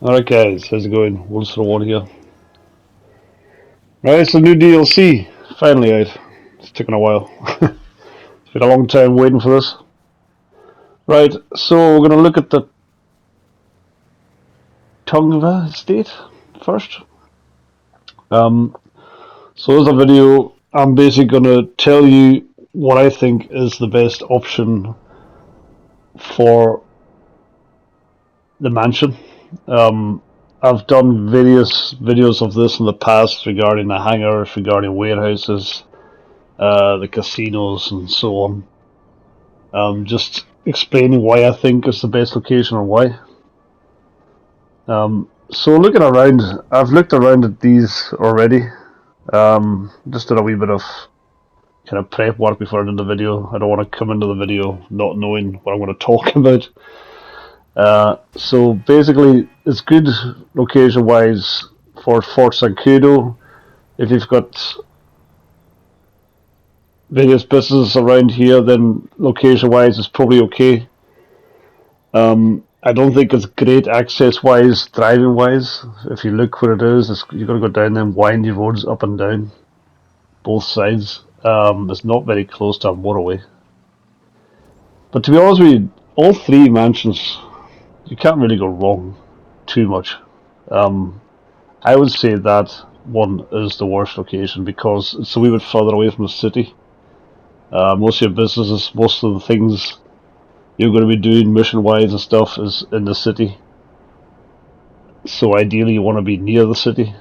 Alright guys, how's it going? Wolves for One here. Right, so new DLC, finally out. It's taken a while. It's been a long time waiting for this. Right, so we're gonna look at the Tongva estate first. Um, so as a video, I'm basically gonna tell you what I think is the best option for the mansion. I've done various videos of this in the past regarding the hangars, regarding warehouses, the casinos, and so on. Just explaining why I think it's the best location or why. So looking around, I've looked around at these already. Just did a wee bit of kind of prep work before I did the video. I don't want to come into the video not knowing what I'm going to talk about. So basically, it's good location-wise for Fort Sancudo. If you've got various businesses around here, then location-wise it's probably okay. I don't think it's great access-wise, driving-wise. If you look where it is, you've got to go down them windy roads up and down, both sides. It's not very close to a motorway. But to be honest with you, all three mansions, you can't really go wrong too much. I would say that one is the worst location because it's a wee bit further away from the city. Most of your businesses, most of the things you're going to be doing mission-wise and stuff is in the city. So ideally you want to be near the city,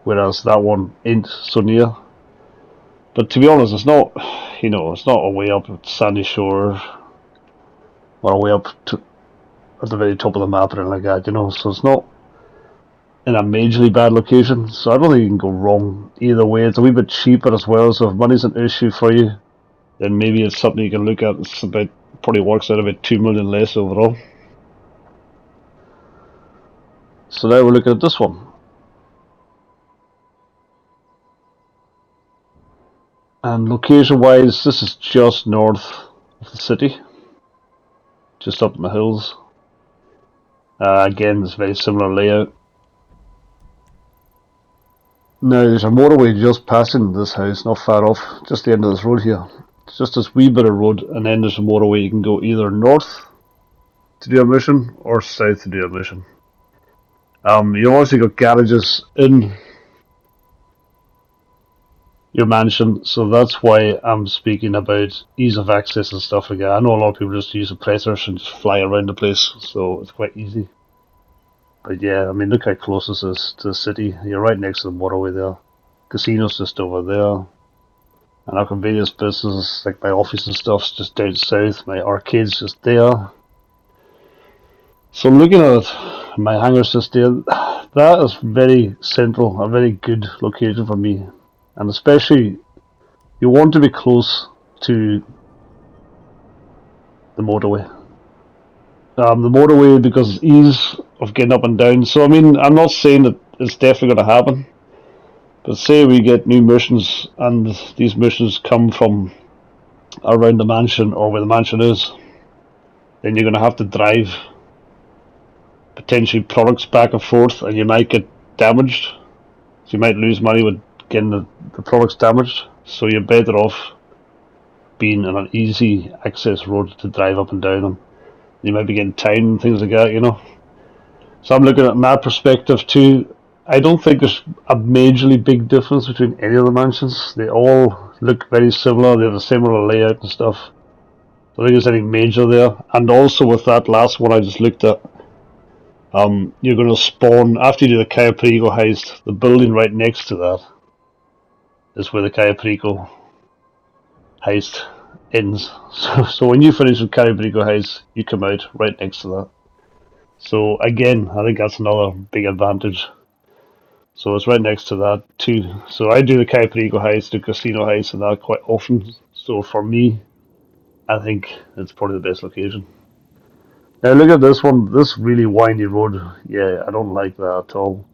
whereas that one ain't so near. But to be honest, it's not, it's not a way up at Sandy Shore or a way up to at the very top of the map or anything like that, so it's not in a majorly bad location, so I don't think you can go wrong either way. It's a wee bit cheaper as well, so if money's an issue for you, then maybe it's something you can look at. It's about, probably works out about 2 million less overall. So now we're looking at this one. And location wise, this is just north of the city, just up in the hills. Again, it's a very similar layout. Now there's a motorway just passing this house, not far off, just the end of this road here. It's just this wee bit of road, and then there's a motorway. You can go either north to do a mission or south to do a mission. You also got garages in your mansion, so that's why I'm speaking about ease of access and stuff like that. I know a lot of people just use oppressors and just fly around the place, so it's quite easy. But yeah, I mean, look how close this is to the city. You're right next to the motorway there. Casino's just over there. And I've got various businesses, like my office and stuff's just down south. My arcade's just there. So looking at it, my hangar's just there. That is very central, a very good location for me. And especially, you want to be close to the motorway. The motorway, because ease of getting up and down. So I mean, I'm not saying that it's definitely going to happen, but say we get new missions, and these missions come from around the mansion or where the mansion is, then you're going to have to drive potentially products back and forth, and you might get damaged. So you might lose money with getting the products damaged. So you're better off being on an easy access road to drive up and down them. You might be getting time and things like that. So I'm looking at that perspective too. I don't think there's a majorly big difference between any of the mansions. They all look very similar. They have a similar layout and stuff. I don't think there's anything major there. And also with that last one I just looked at, you're going to spawn, after you do the Cayo Perico heist, the building right next to that is where the Cayo Perico heist ends. So when you finish with Cayo Perico heist, you come out right next to that. So again, I think that's another big advantage. So it's right next to that too. So I do the Cayo Perico heist, the casino heist, and that quite often. So for me, I think it's probably the best location. Now look at this one, this really windy road. Yeah, I don't like that at all.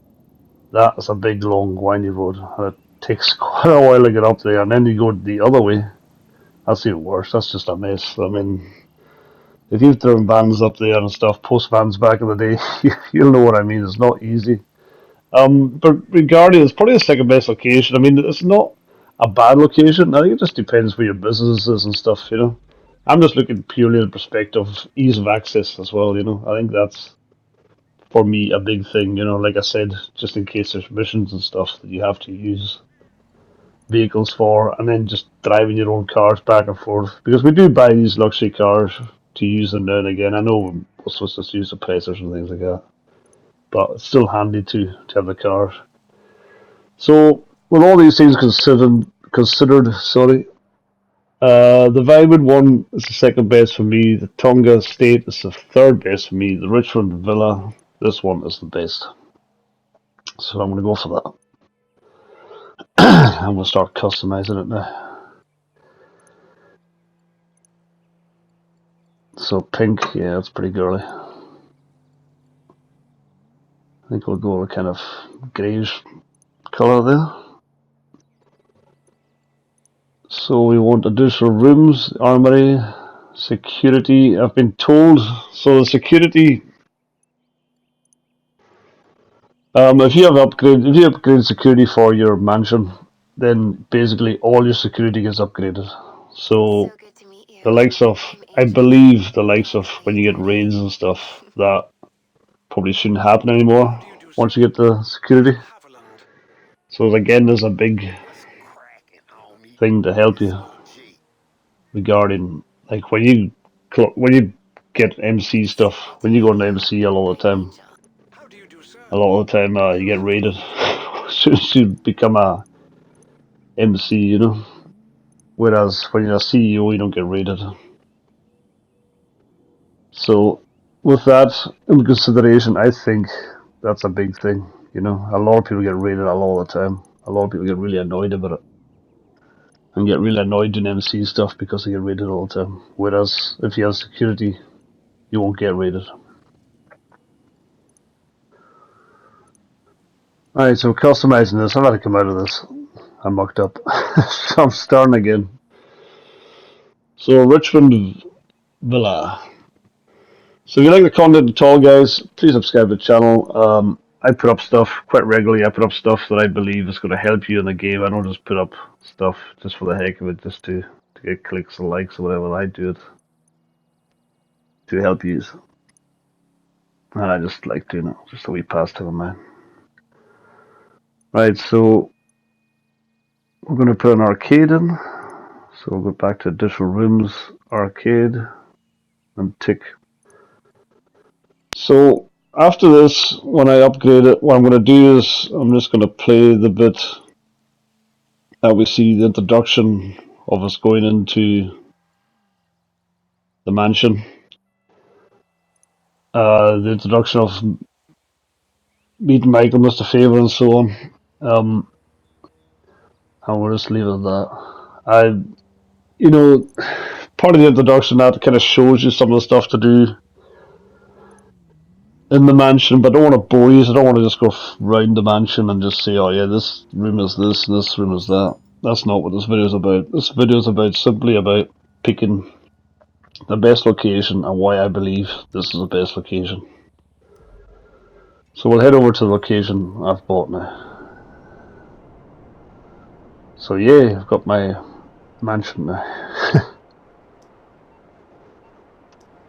That's a big, long, windy road, and it takes quite a while to get up there. And then you go the other way. That's even worse. That's just a mess. I mean, If you've driven vans up there and stuff, post vans back in the day, you'll know what I mean. It's not easy. But regarding, it's probably the second best location. I mean, it's not a bad location. I think it just depends where your business is and stuff. I'm just looking purely at the perspective of ease of access as well. I think that's for me a big thing. Like I said, just in case there's missions and stuff that you have to use vehicles for, and then just driving your own cars back and forth. Because we do buy these luxury cars to use them now and again. I know we're supposed to use the pricers and things like that, but it's still handy to have the cars. So, with all these things considered, sorry, the Vinewood one is the second best for me. The Tonga State is the third best for me. The Richmond Villa, this one is the best. So I'm going to go for that. I'm going to start customizing it now. So pink, yeah, that's pretty girly. I think we'll go with a kind of greyish colour there. So we want additional rooms, armory, security. I've been told, so the security, if you upgrade security for your mansion, then basically all your security gets upgraded. So the likes of, I believe the likes of when you get raids and stuff, that probably shouldn't happen anymore once you get the security. So again, there's a big thing to help you regarding like when you get MC stuff, when you go into MC a lot of the time, you get raided as soon as you become a MC, Whereas when you're a CEO, you don't get raided. So with that in consideration, I think that's a big thing. A lot of people get raided a lot of the time. A lot of people get really annoyed about it and get really annoyed doing MC stuff because they get raided all the time. Whereas if you have security, you won't get raided. Alright, so customizing this. I've had to come out of this. I mucked up. So I'm starting again. So Richmond Villa. So if you like the content at all, guys, please subscribe to the channel. I put up stuff quite regularly. I put up stuff that I believe is going to help you in the game. I don't just put up stuff just for the heck of it, just to get clicks or likes or whatever. I do it to help you. And I just like doing it, just a wee pastime of mine. Right, so we're going to put an arcade in. So we'll go back to additional rooms, arcade, and tick. So after this, when I upgrade it, what I'm going to do is I'm just going to play the bit that we see the introduction of us going into the mansion. The introduction of meeting Michael, Mr. Favor, and so on. And we'll just leave it at that. Part of the introduction that kind of shows you some of the stuff to do in the mansion, but I don't want to bore you, so I don't want to just go round the mansion and just say, oh yeah, this room is this, and this room is that. That's not what this video is about. This video is simply about picking the best location and why I believe this is the best location. So we'll head over to the location I've bought now. So yeah, I've got my mansion now.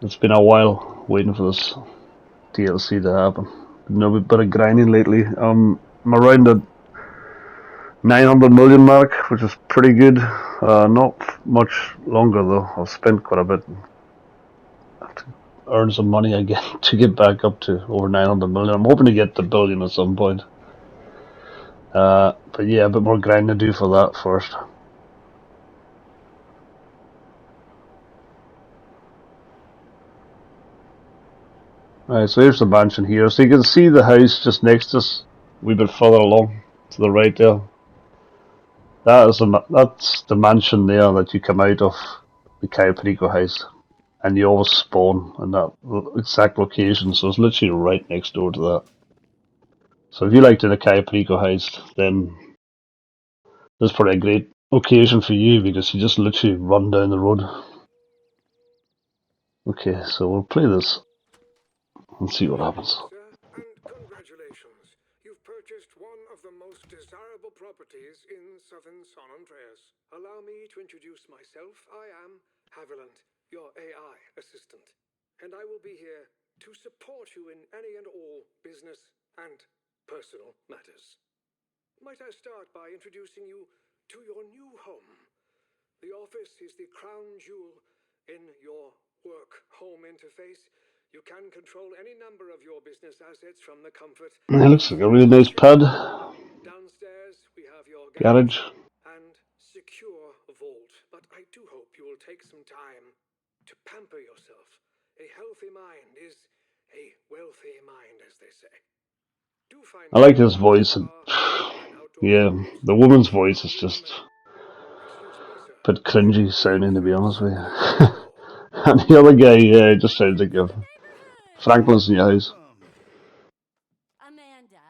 It's been a while waiting for this DLC to happen. Been a bit of grinding lately. I'm around the 900 million mark, which is pretty good. Not much longer though. I've spent quite a bit. I have to earn some money again to get back up to over 900 million. I'm hoping to get to billion at some point. But yeah, a bit more grinding to do for that first. Right, so here's the mansion here. So you can see the house just next to us, a wee bit further along to the right there. That's the mansion there that you come out of the Cayo Perico house, and you always spawn in that exact location. So it's literally right next door to that. So if you like the Cayo Perico house, then this is probably a great location for you because you just literally run down the road. Okay, so we'll play this and see what Good happens. evening, sir, and congratulations. You've purchased one of the most desirable properties in southern San Andreas. Allow me to introduce myself. I am Haviland, your AI assistant, and I will be here to support you in any and all business and personal matters. Might I start by introducing you to your new home? The office is the crown jewel in your work-home interface. You can control any number of your business assets from the comfort It looks of like a really your nice pad. chair. Downstairs, we have your Garage. garage and secure vault. But I do hope you will take some time to pamper yourself. A healthy mind is a wealthy mind, as they say. Do find I like time his to visit voice. And, our indoor and outdoor yeah, rooms. the woman's In voice our is room, just excuse me, sir. a bit In cringy our sounding, to be honest with handsome new you. hall. And the other guy, yeah, it just sounds Welcome like to a the neighborhood. Franklin's in your house. Welcome. Amanda.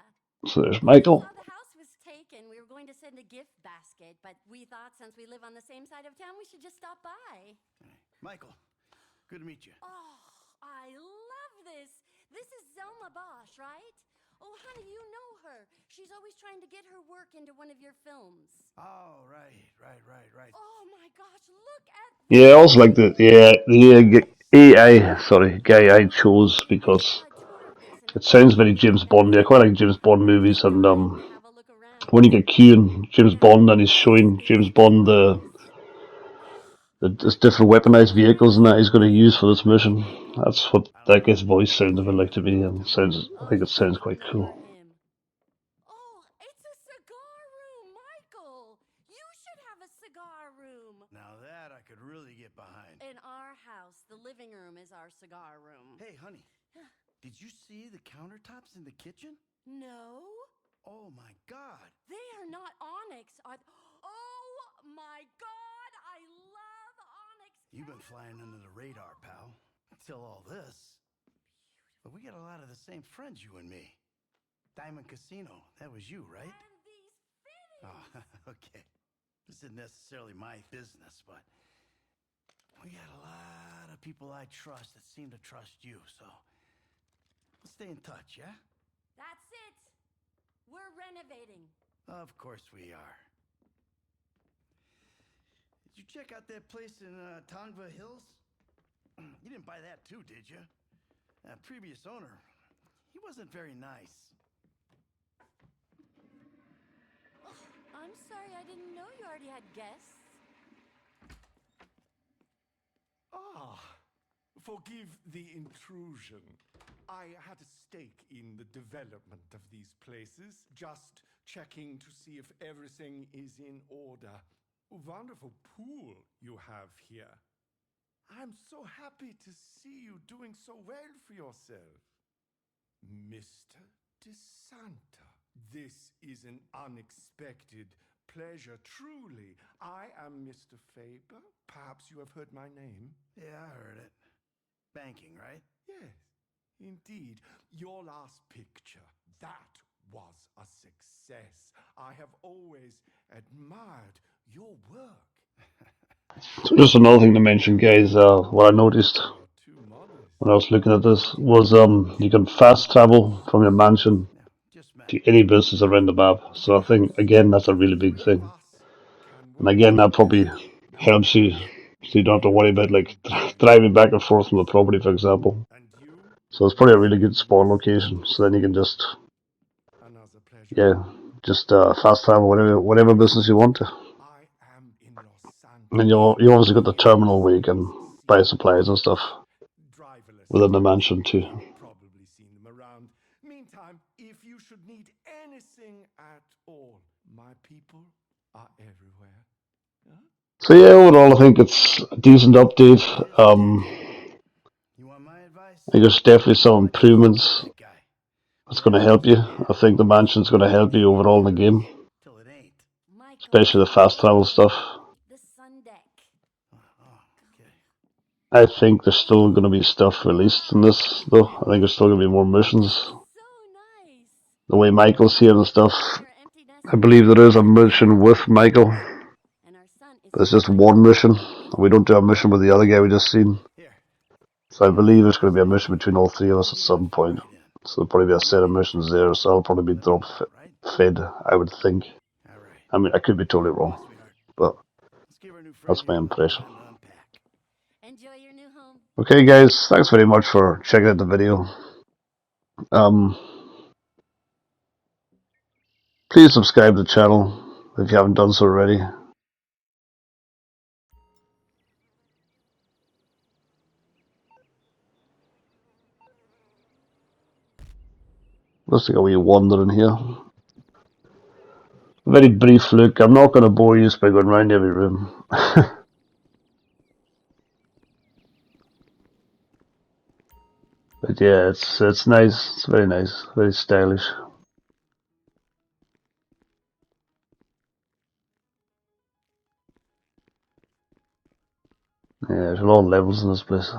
So there's When we Michael. saw the house was taken, we were going to send a gift basket, but we thought since we live on the same side of town, we should just stop by. Michael, good to meet you. Oh, I love this. This is Zelma Bosch, right? Oh, honey, you know her. She's always trying to get her work into one of your films. Oh, right. Oh my gosh, look at Yeah, I this. also like the AI, sorry, guy I chose Let's do because a tour of this in a it bit. sounds very James Bond. I quite like James Bond movies, Go and ahead and have a look when around. you get Q and James Now, Bond and he's this showing James space is Bond yours. the different weaponized Is there vehicles and that he's anything going to use for else? this mission. That's what I that like guy's it. voice sounds a bit Hey, like to me, and come on. I think it sounds I quite remember cool. him. Oh, it's a cigar room, Michael. You should have a cigar room. Now that I could really get behind. In our house, the living room is our cigar room. Hey, honey, did you see the countertops in the kitchen? No, Oh my God. they are not onyx. Oh my God, I love onyx. You've been flying under the radar, pal. Until all this. But we got a lot of the same friends, you and me. Diamond Casino, that was you, right? And these fittings. Oh, okay. This isn't necessarily my business, but we got a lot of people I trust that seem to trust you, so let's stay in touch, yeah? That's it. We're renovating. Of course we are. Did you check out that place in Tongva Hills? You didn't buy that too, did you? Previous owner, he wasn't very nice. I'm sorry, I didn't know you already had guests. Ah, forgive the intrusion. I had a stake in the development of these places, just checking to see if everything is in order. Wonderful pool you have here. I'm so happy to see you doing so well for yourself. Mr. DeSanta, this is an unexpected pleasure, truly. I am Mr. Faber. Perhaps you have heard my name? Yeah, I heard it. Banking, right? Yes, indeed. Your last picture, that was a success. I have always admired your work. So just another thing to mention, guys. What I noticed You're too modest. when I was looking at this was you can fast travel from your mansion No, just met. to any business around the map. So I think again that's a really The big three of thing, us can and work again that probably together, no helps you doubt. so you don't have to worry about like Indeed. driving back and forth from the property, for example. And you, So it's probably a really good spawn Mr. location. So then you can just Another pleasure. yeah, just fast travel whatever business you want to. I am in Los And then Santos, you obviously got the near terminal where you can buy scenic supplies and stuff driverless within the cars. mansion too. You've probably seen them around. Meantime, if you should need anything at all, my people are everywhere. Huh? So yeah, overall I think it's a decent update. Here's the catch. You want my advice? I think there's definitely some Watch yourself with improvements that guy. that's We going had to some help you. big I gas. think the mansion's going to help you overall in the game, Till it ain't. Michael, especially the fast travel stuff. the sun deck. Oh, okay. I think there's still going to be stuff released in this, though. I think there's still going to be more missions. So nice. The way Michael's here and stuff. We're empty I nesters. believe there is a mission with Michael, And our son is but it's just flying. one mission. We don't do a mission with the other guy we just seen. Here. So I believe there's going to be a mission between all three of us at some point. So there'll probably be a set of missions there, so I'll probably be fed, I would think. All right. I mean, I could be totally wrong, Sweetheart. but Let's give our new friend that's my here a little impression. time to unpack. Enjoy your new home. Okay, guys, thanks very much for checking out the video. Please subscribe to the channel if you haven't done so already. Let's take a wee wander in here. A very brief look. I'm not going to bore you by going around every room. But yeah, it's nice. It's very nice. Very stylish. Yeah, there's a lot of levels in this place.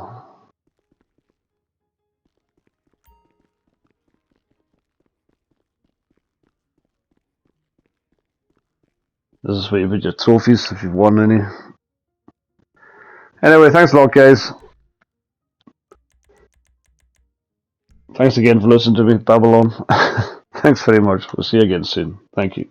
This is where you put your trophies if you've won any. Anyway, thanks a lot, guys. Thanks again for listening to me, Babylon. Thanks very much. We'll see you again soon. Thank you.